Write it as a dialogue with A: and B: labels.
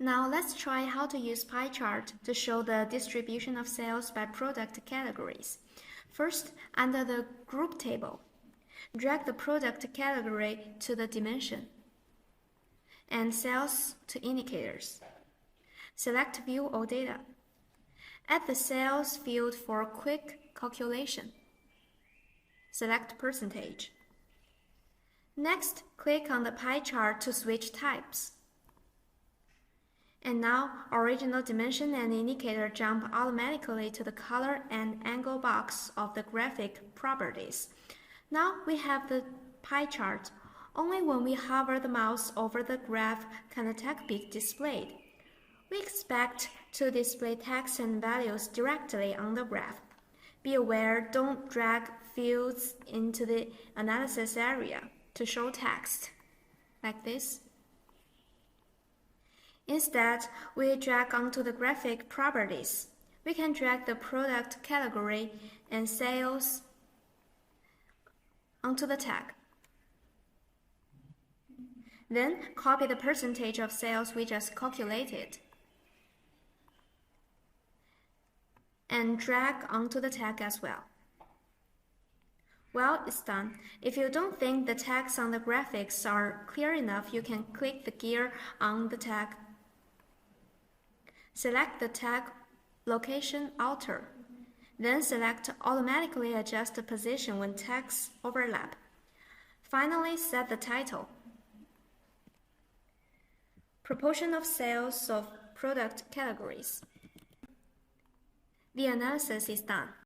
A: Now let's try how to use pie chart to show the distribution of sales by product categories. First, under the group table, drag the product category to the dimension and sales to indicators. Select View All Data. Add the sales field for quick calculation. Select percentage. Next, click on the pie chart to switch types. And now, original dimension and indicator jump automatically to the color and angle box of the graphic properties. Now we have the pie chart. Only when we hover the mouse over the graph can the text be displayed. We expect to display text and values directly on the graph. Be aware, don't drag fields into the analysis area to show text, like this. Instead, we drag onto the graphic properties. We can drag the product category and sales onto the tag. Then, copy the percentage of sales we just calculated and drag onto the tag as well. Well, it's done. If you don't think the tags on the graphics are clear enough, you can click the gear on the tag. Select the tag location alter. Then select automatically adjust the position when tags overlap. Finally, set the title. Proportion of sales of product categories. The analysis is done.